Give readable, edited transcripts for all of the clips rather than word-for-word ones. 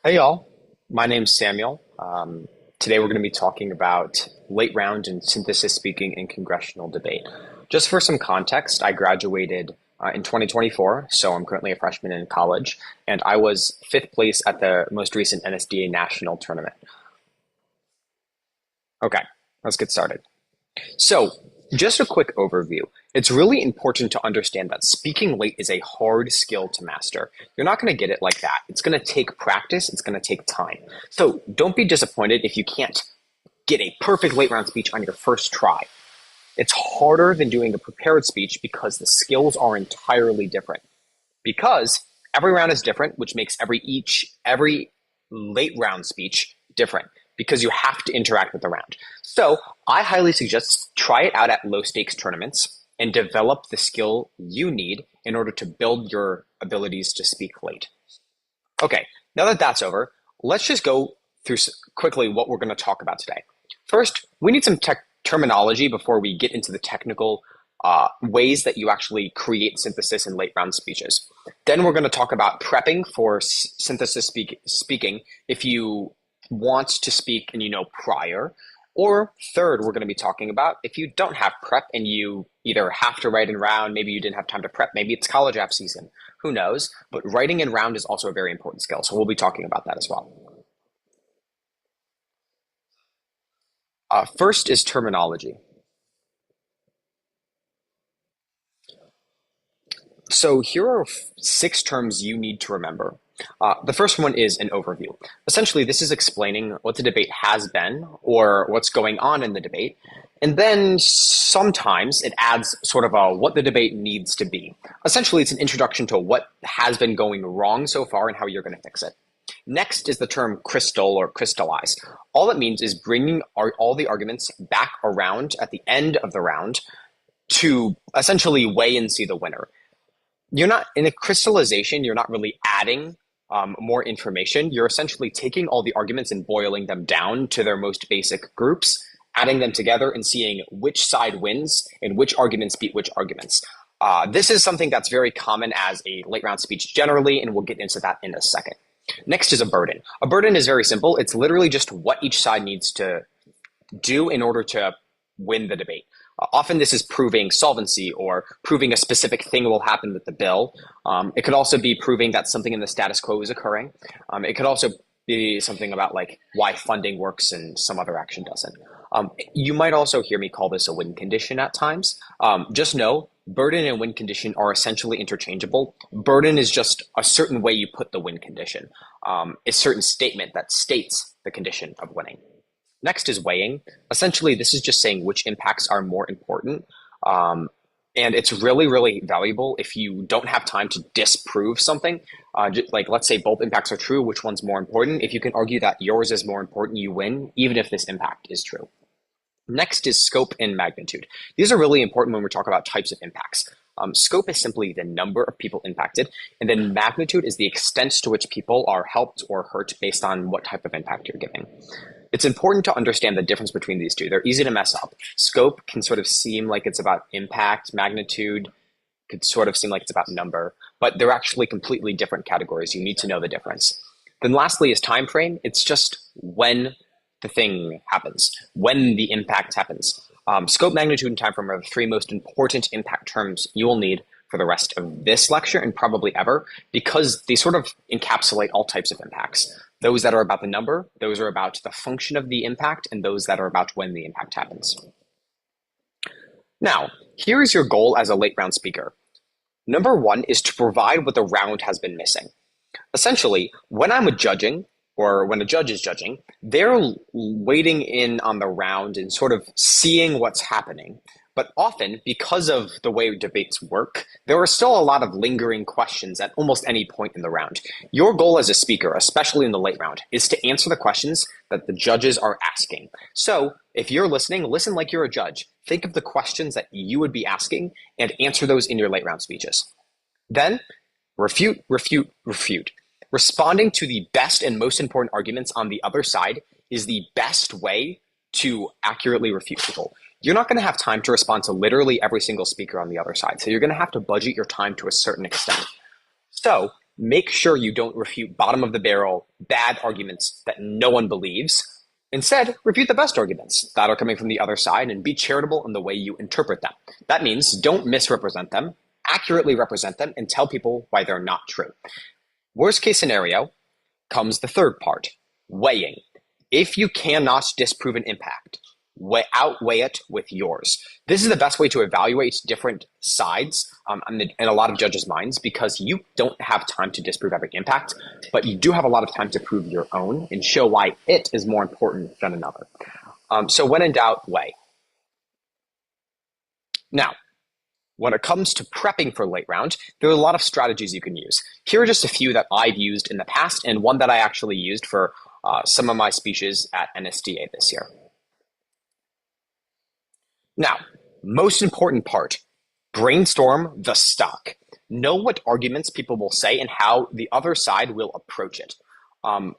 Hey y'all, my name's Samuel. Today we're going to be talking about late round and synthesis speaking in congressional debate. Just for some context, I graduated in 2024, so I'm currently a freshman in college, and I was fifth place at the most recent NSDA National tournament. Okay, let's get started. So, just a quick overview. It's really important to understand that speaking late is a hard skill to master. You're not going to get it like that. It's going to take practice. It's going to take time. So don't be disappointed if you can't get a perfect late round speech on your first try. It's harder than doing a prepared speech because the skills are entirely different. Because every round is different, which makes every late round speech different because you have to interact with the round. So I highly suggest try it out at low stakes tournaments and develop the skill you need in order to build your abilities to speak late. Okay, now that that's over, let's just go through quickly what we're going to talk about today. First, we need some terminology before we get into the technical ways that you actually create synthesis in late round speeches. Then we're going to talk about prepping for synthesis speaking if you want to speak and you know prior. Or third, we're going to be talking about if you don't have prep and you either have to write in round, maybe you didn't have time to prep, maybe it's college app season, who knows? But writing in round is also a very important skill, so we'll be talking about that as well. First is terminology. So here are six terms you need to remember. The first one is an overview. Essentially, this is explaining what the debate has been or what's going on in the debate. And then sometimes it adds sort of what the debate needs to be. Essentially, it's an introduction to what has been going wrong so far and how you're going to fix it. Next is the term crystal or crystallize. All it means is bringing all the arguments back around at the end of the round to essentially weigh and see the winner. You're not in a crystallization, you're not really adding more information. You're essentially taking all the arguments and boiling them down to their most basic groups, adding them together and seeing which side wins and which arguments beat which arguments. This is something that's very common as a late round speech generally, and we'll get into that in a second. Next is a burden. A burden is very simple. It's literally just what each side needs to do in order to win the debate. Often this is proving solvency or proving a specific thing will happen with the bill. It could also be proving that something in the status quo is occurring. It could also be something about like why funding works and some other action doesn't. You might also hear me call this a win condition at times. Just know burden and win condition are essentially interchangeable. Burden is just a certain way you put the win condition. A certain statement that states the condition of winning. Next is weighing. Essentially, this is just saying which impacts are more important. And it's really, really valuable if you don't have time to disprove something. Like, let's say both impacts are true, which one's more important? If you can argue that yours is more important, you win, even if this impact is true. Next is scope and magnitude. These are really important when we're talking about types of impacts. Scope is simply the number of people impacted, and then magnitude is the extent to which people are helped or hurt based on what type of impact you're giving. It's important to understand the difference between these two. They're easy to mess up. Scope can sort of seem like it's about impact. Magnitude could sort of seem like it's about number, but they're actually completely different categories. You need to know the difference. Then lastly is time frame. It's just when the thing happens, when the impact happens. Scope, magnitude, and time frame are the three most important impact terms you will need for the rest of this lecture and probably ever, because they sort of encapsulate all types of impacts. Those that are about the number, those are about the function of the impact, and those that are about when the impact happens. Now, here is your goal as a late round speaker. Number one is to provide what the round has been missing. Essentially, when I'm judging, or when a judge is judging, they're waiting in on the round and sort of seeing what's happening. But often, because of the way debates work, there are still a lot of lingering questions at almost any point in the round. Your goal as a speaker, especially in the late round, is to answer the questions that the judges are asking. So if you're listening, listen like you're a judge. Think of the questions that you would be asking and answer those in your late round speeches. Then refute, refute, refute. Responding to the best and most important arguments on the other side is the best way to accurately refute people. You're not going to have time to respond to literally every single speaker on the other side. So you're going to have to budget your time to a certain extent. So make sure you don't refute bottom of the barrel, bad arguments that no one believes. Instead, refute the best arguments that are coming from the other side and be charitable in the way you interpret them. That means don't misrepresent them, accurately represent them, and tell people why they're not true. Worst case scenario comes the third part, weighing. If you cannot disprove an impact, outweigh it with yours. This is the best way to evaluate different sides in a lot of judges' minds, because you don't have time to disprove every impact, but you do have a lot of time to prove your own and show why it is more important than another. So when in doubt, weigh. Now, when it comes to prepping for late round, there are a lot of strategies you can use. Here are just a few that I've used in the past, and one that I actually used for some of my speeches at NSDA this year. Now, most important part, brainstorm the stock. Know what arguments people will say and how the other side will approach it.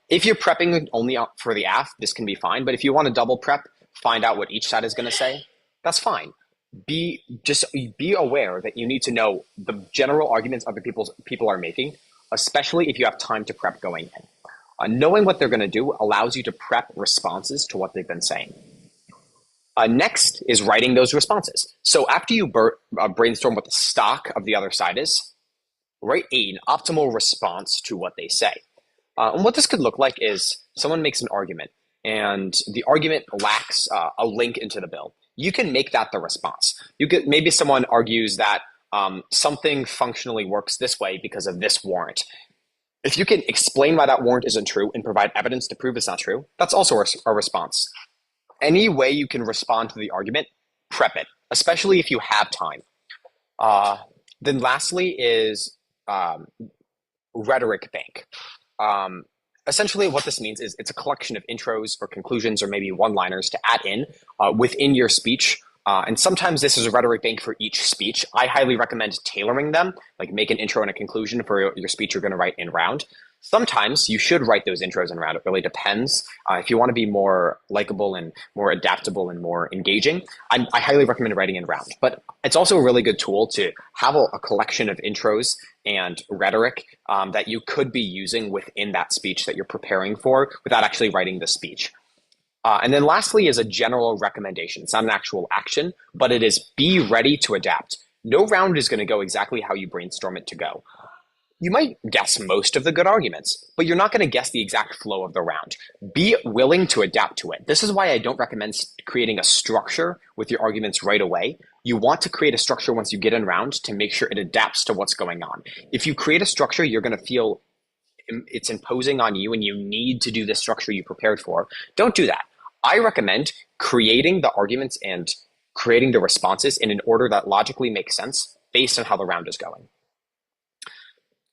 If you're prepping only for the AF, this can be fine, but if you want to double prep, find out what each side is going to say, that's fine. Be aware that you need to know the general arguments other people are making, especially if you have time to prep going in. Knowing what they're going to do allows you to prep responses to what they've been saying. Next is writing those responses. So after you brainstorm what the stock of the other side is, write an optimal response to what they say. And what this could look like is someone makes an argument and the argument lacks a link into the bill. You can make that the response. Maybe someone argues that something functionally works this way because of this warrant. If you can explain why that warrant isn't true and provide evidence to prove it's not true, that's also a response. Any way you can respond to the argument, prep it, especially if you have time. Then lastly is rhetoric bank. Essentially what this means is it's a collection of intros or conclusions or maybe one-liners to add in within your speech. And sometimes this is a rhetoric bank for each speech. I highly recommend tailoring them, like make an intro and a conclusion for your speech you're going to write in round. Sometimes you should write those intros in round. It really depends. If you want to be more likable and more adaptable and more engaging, I highly recommend writing in round. But it's also a really good tool to have a collection of intros and rhetoric that you could be using within that speech that you're preparing for without actually writing the speech. And then lastly is a general recommendation. It's not an actual action, but it is be ready to adapt. No round is going to go exactly how you brainstorm it to go. You might guess most of the good arguments, but you're not going to guess the exact flow of the round. Be willing to adapt to it. This is why I don't recommend creating a structure with your arguments right away. You want to create a structure once you get in round to make sure it adapts to what's going on. If you create a structure, you're going to feel it's imposing on you and you need to do the structure you prepared for. Don't do that. I recommend creating the arguments and creating the responses in an order that logically makes sense based on how the round is going.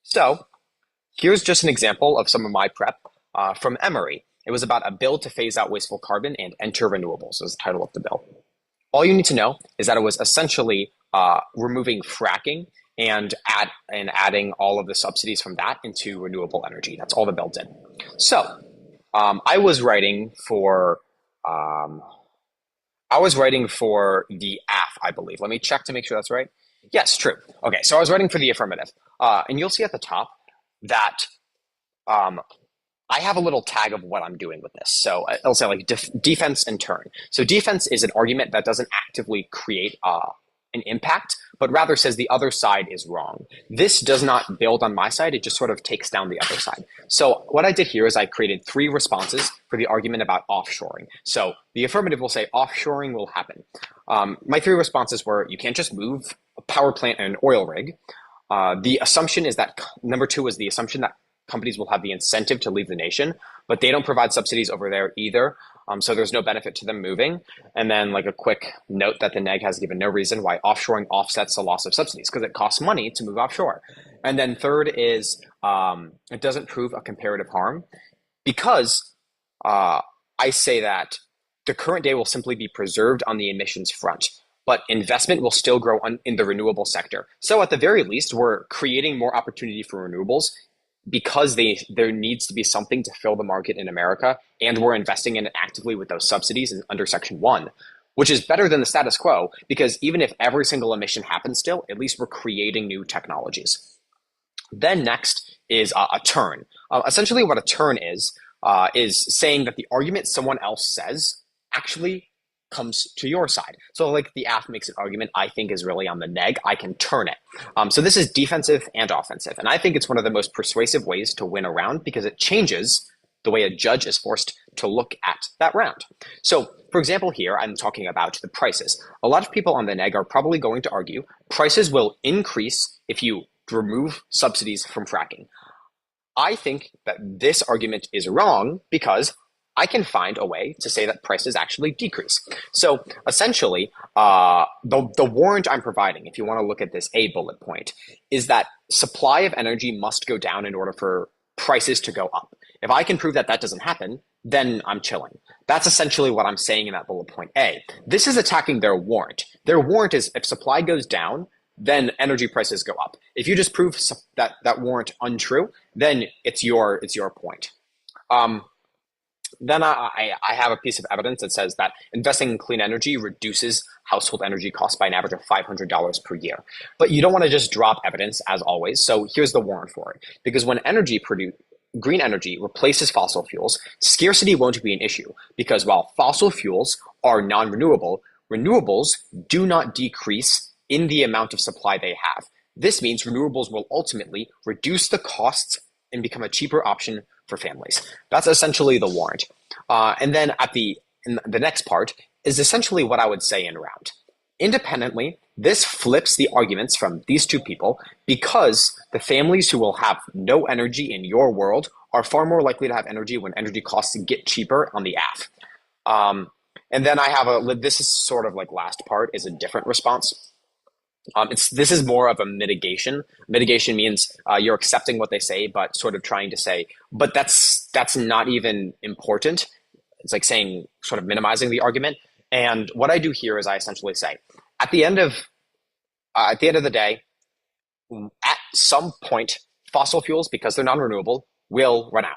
So here's just an example of some of my prep from Emory. It was about a bill to phase out wasteful carbon and enter renewables was the title of the bill. All you need to know is that it was essentially removing fracking and adding all of the subsidies from that into renewable energy. That's all the bill did. So I was writing for the AF, I believe. Let me check to make sure that's right. Yes, true. Okay, so I was writing for the affirmative. And you'll see at the top that I have a little tag of what I'm doing with this. So it'll say like defense and turn. So defense is an argument that doesn't actively create an impact, but rather says the other side is wrong. This does not build on my side. It just sort of takes down the other side. So what I did here is I created 3 responses for the argument about offshoring. So the affirmative will say offshoring will happen. My 3 responses were you can't just move a power plant and an oil rig. The assumption is that number 2 is the assumption that companies will have the incentive to leave the nation, but they don't provide subsidies over there either. So there's no benefit to them moving. And then like a quick note that the NEG has given no reason why offshoring offsets the loss of subsidies because it costs money to move offshore. And then third is it doesn't prove a comparative harm because I say that the current day will simply be preserved on the emissions front, but investment will still grow in the renewable sector. So at the very least, we're creating more opportunity for renewables because there needs to be something to fill the market in America, and we're investing in it actively with those subsidies under Section 1, which is better than the status quo because even if every single emission happens still, at least we're creating new technologies. Then next is a turn. Essentially, what a turn is saying that the argument someone else says actually comes to your side. So like the AF makes an argument I think is really on the neg, I can turn it. So this is defensive and offensive. And I think it's one of the most persuasive ways to win a round because it changes the way a judge is forced to look at that round. So for example, here I'm talking about the prices. A lot of people on the neg are probably going to argue prices will increase if you remove subsidies from fracking. I think that this argument is wrong because I can find a way to say that prices actually decrease. So essentially, the warrant I'm providing, if you want to look at this A bullet point, is that supply of energy must go down in order for prices to go up. If I can prove that that doesn't happen, then I'm chilling. That's essentially what I'm saying in that bullet point A. This is attacking their warrant. Their warrant is if supply goes down, then energy prices go up. If you just prove that warrant untrue, then it's your point. Then I have a piece of evidence that says that investing in clean energy reduces household energy costs by an average of $500 per year. But you don't want to just drop evidence as always. So here's the warrant for it. Because when green energy replaces fossil fuels, scarcity won't be an issue. Because while fossil fuels are non-renewable, renewables do not decrease in the amount of supply they have. This means renewables will ultimately reduce the costs and become a cheaper option for families. That's essentially the warrant. And then in the next part is essentially what I would say in round. Independently, this flips the arguments from these two people because the families who will have no energy in your world are far more likely to have energy when energy costs get cheaper on the AF. And then I have this is sort of like last part is a different response. This is more of a mitigation. Mitigation means you're accepting what they say, but sort of trying to say, but that's not even important. It's like saying, sort of minimizing the argument. And what I do here is I essentially say, at the end of the day, at some point, fossil fuels, because they're non-renewable, will run out.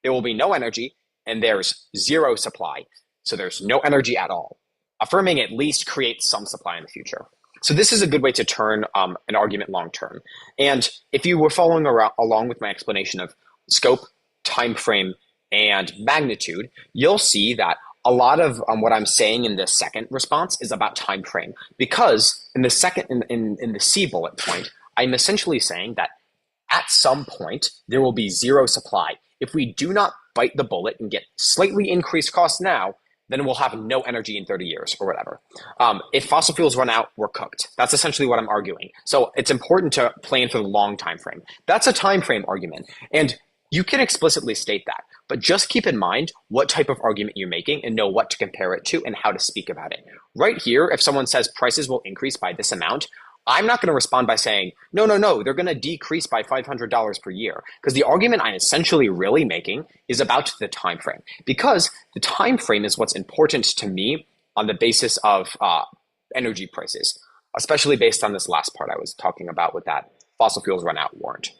There will be no energy, and there's zero supply. So there's no energy at all. Affirming at least creates some supply in the future. So this is a good way to turn an argument long term. And if you were following along with my explanation of scope, time frame, and magnitude, you'll see that a lot of what I'm saying in the second response is about time frame. Because in the second in the C bullet point, I'm essentially saying that at some point there will be zero supply. If we do not bite the bullet and get slightly increased costs now, then we'll have no energy in 30 years or whatever. If fossil fuels run out, we're cooked. That's essentially what I'm arguing. So it's important to plan for the long time frame. That's a time frame argument. And you can explicitly state that. But just keep in mind what type of argument you're making and know what to compare it to and how to speak about it. Right here, if someone says prices will increase by this amount, I'm not going to respond by saying, no, they're going to decrease by $500 per year. Because the argument I'm essentially really making is about the time frame. Because the time frame is what's important to me on the basis of energy prices, especially based on this last part I was talking about with that fossil fuels run out warrant.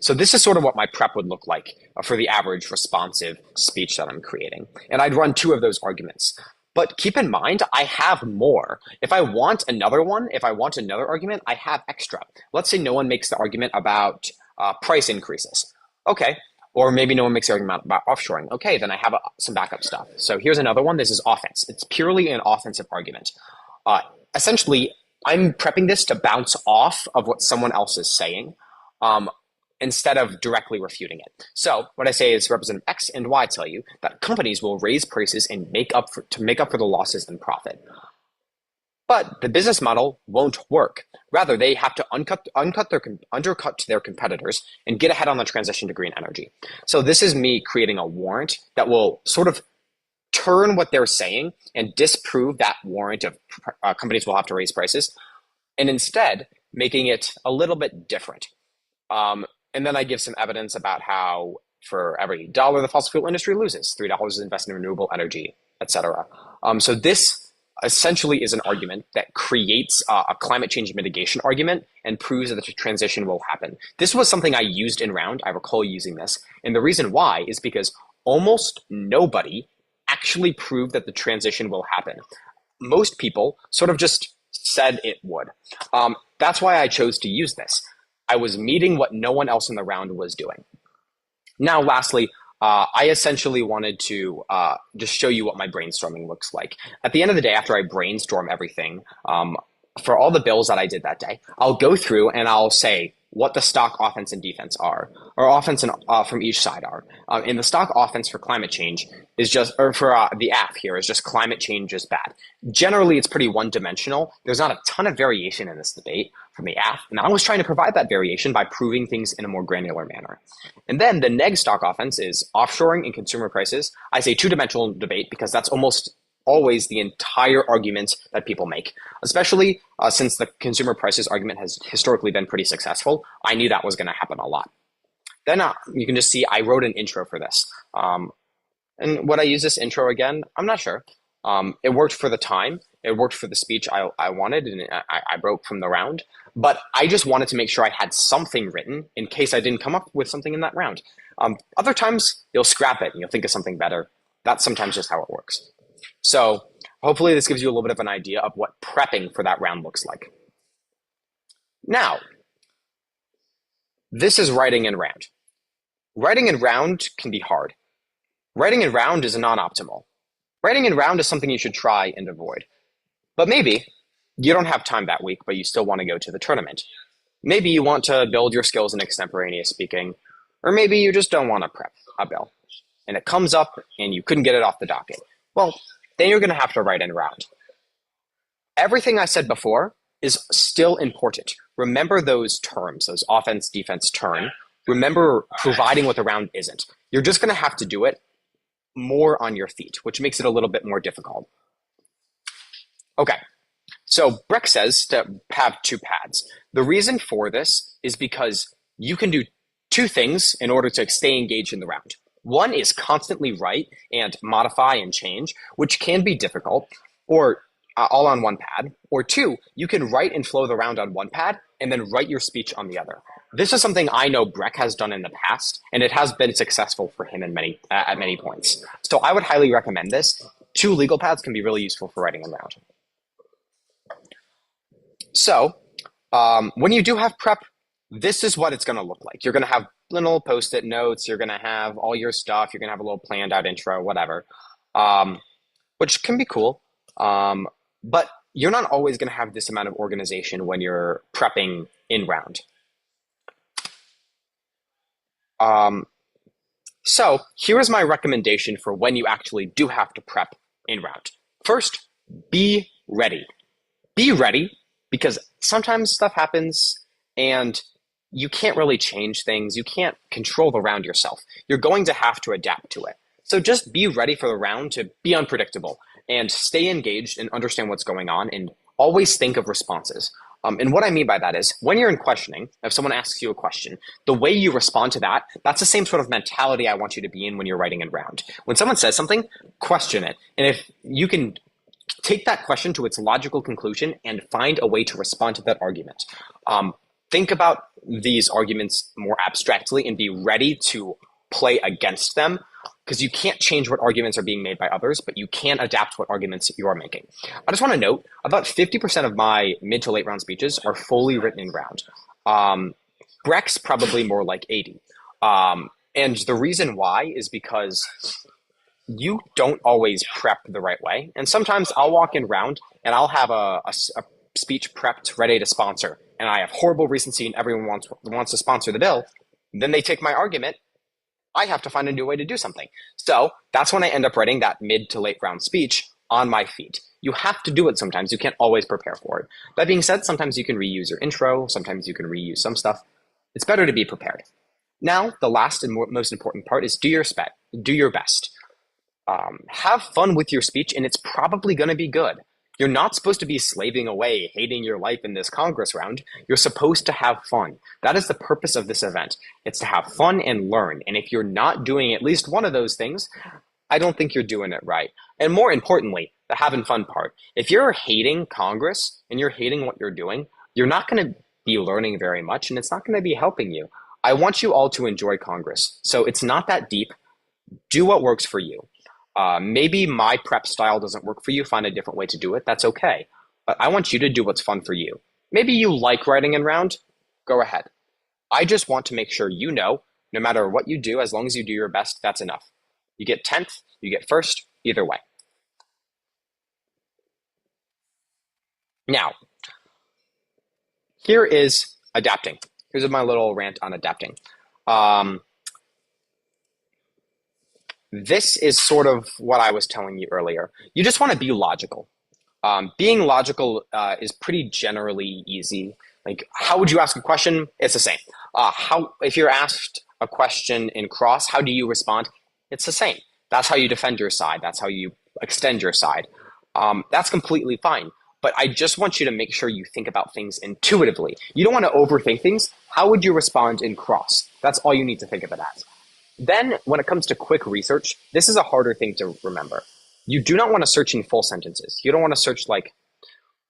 So this is sort of what my prep would look like for the average responsive speech that I'm creating. And I'd run two of those arguments. But keep in mind, I have more. If I want another argument, I have extra. Let's say no one makes the argument about price increases. Okay. Or maybe no one makes the argument about offshoring. Okay, then I have some backup stuff. So here's another one. This is offense. It's purely an offensive argument. Essentially, I'm prepping this to bounce off of what someone else is saying instead of directly refuting it. So what I say is Representative X and Y tell you that companies will raise prices and make up for the losses in profit. But the business model won't work. Rather, they have to undercut their competitors and get ahead on the transition to green energy. So this is me creating a warrant that will sort of turn what they're saying and disprove that warrant of companies will have to raise prices, and instead making it a little bit different. And then I give some evidence about how for every dollar the fossil fuel industry loses, $3 is invested in renewable energy, etc. So this essentially is an argument that creates a climate change mitigation argument and proves that the transition will happen. This was something I used in round. I recall using this. And the reason why is because almost nobody actually proved that the transition will happen. Most people sort of just said it would. That's why I chose to use this. I was meeting what no one else in the round was doing. Now, lastly, I essentially wanted to just show you what my brainstorming looks like. At the end of the day, after I brainstorm everything, for all the bills that I did that day, I'll go through and I'll say what the stock offense and defense are, or offense and from each side are. And the stock offense for climate change is just, or for the AF here is just climate change is bad. Generally, it's pretty one-dimensional. There's not a ton of variation in this debate from the AF, and I was trying to provide that variation by proving things in a more granular manner. And then the neg stock offense is offshoring and consumer prices. I say two-dimensional debate because that's almost always the entire argument that people make, especially since the consumer prices argument has historically been pretty successful. I knew that was going to happen a lot. Then you can just see I wrote an intro for this. And would I use this intro again? I'm not sure. It worked for the time. It worked for the speech I wanted, and I broke from the round. But I just wanted to make sure I had something written in case I didn't come up with something in that round. Other times, you'll scrap it and you'll think of something better. That's sometimes just how it works. So hopefully this gives you a little bit of an idea of what prepping for that round looks like. Now, this is writing in round. Writing in round can be hard. Writing in round is non-optimal. Writing in round is something you should try and avoid. But maybe you don't have time that week, but you still want to go to the tournament. Maybe you want to build your skills in extemporaneous speaking, or maybe you just don't want to prep a bill, and it comes up and you couldn't get it off the docket. Well, then you're going to have to write in round. Everything I said before is still important. Remember those terms, those offense, defense, turn. Remember providing what the round isn't. You're just going to have to do it more on your feet, which makes it a little bit more difficult. Okay, so Breck says to have two pads. The reason for this is because you can do two things in order to stay engaged in the round. One is constantly write and modify and change, which can be difficult, or all on one pad. Or two, you can write and flow the round on one pad and then write your speech on the other. This is something I know Breck has done in the past, and it has been successful for him in at many points. So I would highly recommend this. Two legal pads can be really useful for writing in round. So when you do have prep, this is what it's going to look like. You're going to have little post-it notes. You're going to have all your stuff. You're going to have a little planned out intro, whatever, which can be cool. But you're not always going to have this amount of organization when you're prepping in round. So here is my recommendation for when you actually do have to prep in round. First, be ready. Be ready because sometimes stuff happens and you can't really change things. You can't control the round yourself. You're going to have to adapt to it. So just be ready for the round to be unpredictable and stay engaged and understand what's going on and always think of responses. And what I mean by that is when you're in questioning, if someone asks you a question, the way you respond to that, that's the same sort of mentality I want you to be in when you're writing in round. When someone says something, question it. And if you can take that question to its logical conclusion and find a way to respond to that argument. Think about these arguments more abstractly and be ready to play against them because you can't change what arguments are being made by others, but you can adapt what arguments you're making. I just want to note, about 50% of my mid to late round speeches are fully written in round. Breck's probably more like 80. And the reason why is because you don't always prep the right way. And sometimes I'll walk in round and I'll have a speech prepped, ready to sponsor. And I have horrible recency and everyone wants to sponsor the bill. Then they take my argument. I have to find a new way to do something. So that's when I end up writing that mid to late round speech on my feet. You have to do it sometimes. You can't always prepare for it. That being said, sometimes you can reuse your intro. Sometimes you can reuse some stuff. It's better to be prepared. Now, the last and most important part is do your best. Have fun with your speech, and it's probably going to be good. You're not supposed to be slaving away, hating your life in this Congress round. You're supposed to have fun. That is the purpose of this event. It's to have fun and learn. And if you're not doing at least one of those things, I don't think you're doing it right. And more importantly, the having fun part. If you're hating Congress and you're hating what you're doing, you're not going to be learning very much, and it's not going to be helping you. I want you all to enjoy Congress. So it's not that deep. Do what works for you. Maybe my prep style doesn't work for you. Find a different way to do it. That's okay. But I want you to do what's fun for you. Maybe you like writing in round. Go ahead. I just want to make sure you know, no matter what you do, as long as you do your best, that's enough. You get 10th, you get first, either way. Now, here is adapting. Here's my little rant on adapting. Um, this is sort of what I was telling you earlier. You just want to be logical. Being logical is pretty generally easy. Like, how would you ask a question? It's the same. How if you're asked a question in cross, how do you respond? It's the same. That's how you defend your side. That's how you extend your side. That's completely fine. But I just want you to make sure you think about things intuitively. You don't want to overthink things. How would you respond in cross? That's all you need to think of it as. Then, when it comes to quick research, this is a harder thing to remember. You do not want to search in full sentences. You don't want to search like,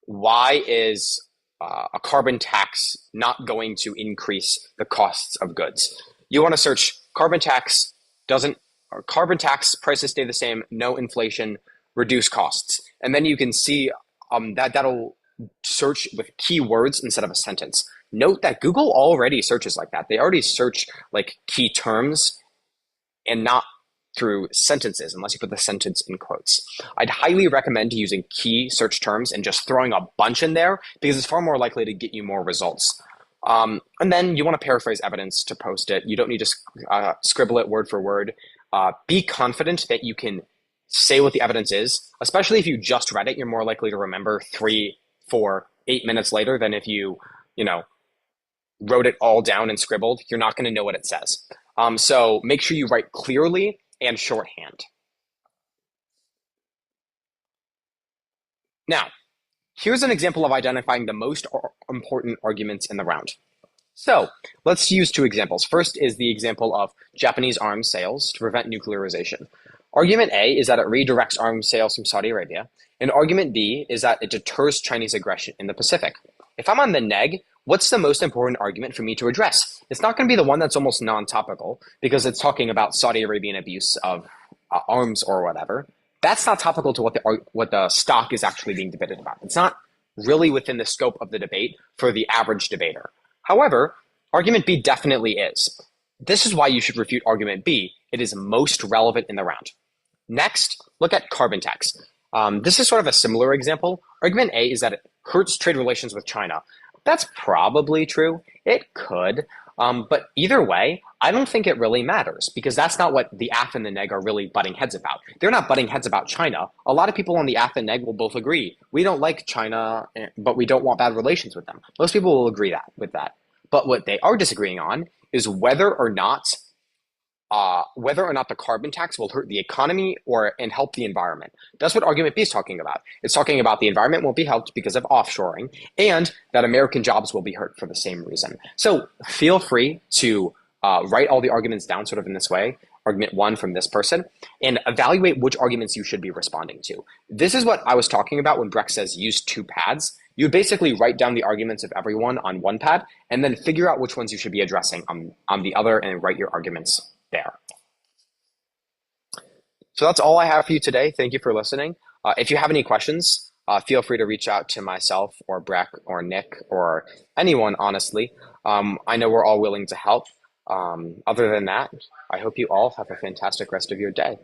why is a carbon tax not going to increase the costs of goods? You want to search carbon tax doesn't, or carbon tax prices stay the same, no inflation, reduce costs. And then you can see that'll search with keywords instead of a sentence. Note that Google already searches like that. They already search like key terms and not through sentences unless you put the sentence in quotes. I'd highly recommend using key search terms and just throwing a bunch in there because it's far more likely to get you more results. And then you want to paraphrase evidence to post it. You don't need to scribble it word for word. Be confident that you can say what the evidence is, especially if you just read it. You're more likely to remember 3, 4, 8 minutes later than if you know, wrote it all down and scribbled. You're not going to know what it says. So make sure you write clearly and shorthand. Now, here's an example of identifying the most important arguments in the round. So let's use 2 examples. First is the example of Japanese arms sales to prevent nuclearization. Argument A is that it redirects arms sales from Saudi Arabia, and argument B is that it deters Chinese aggression in the Pacific. If I'm on the neg, what's the most important argument for me to address? It's not going to be the one that's almost non-topical because it's talking about Saudi Arabian abuse of arms or whatever. That's not topical to what the stock is actually being debated about. It's not really within the scope of the debate for the average debater. However, argument B definitely is. This is why you should refute argument B. It is most relevant in the round. Next, look at carbon tax. This is sort of a similar example. Argument A is that it hurts trade relations with China. That's probably true. It could. But either way, I don't think it really matters because that's not what the AF and the neg are really butting heads about. They're not butting heads about China. A lot of people on the AF and neg will both agree. We don't like China, but we don't want bad relations with them. Most people will agree with that. But what they are disagreeing on is whether or not the carbon tax will hurt the economy and help the environment. That's what argument B is talking about. It's talking about the environment won't be helped because of offshoring and that American jobs will be hurt for the same reason. So feel free to write all the arguments down sort of in this way, argument 1 from this person, and evaluate which arguments you should be responding to. This is what I was talking about when Breck says use 2 pads. You basically write down the arguments of everyone on 1 pad and then figure out which ones you should be addressing on the other and write your arguments there. So that's all I have for you today. Thank you for listening. If you have any questions, feel free to reach out to myself or Breck or Nick or anyone, honestly. I know we're all willing to help. Other than that, I hope you all have a fantastic rest of your day.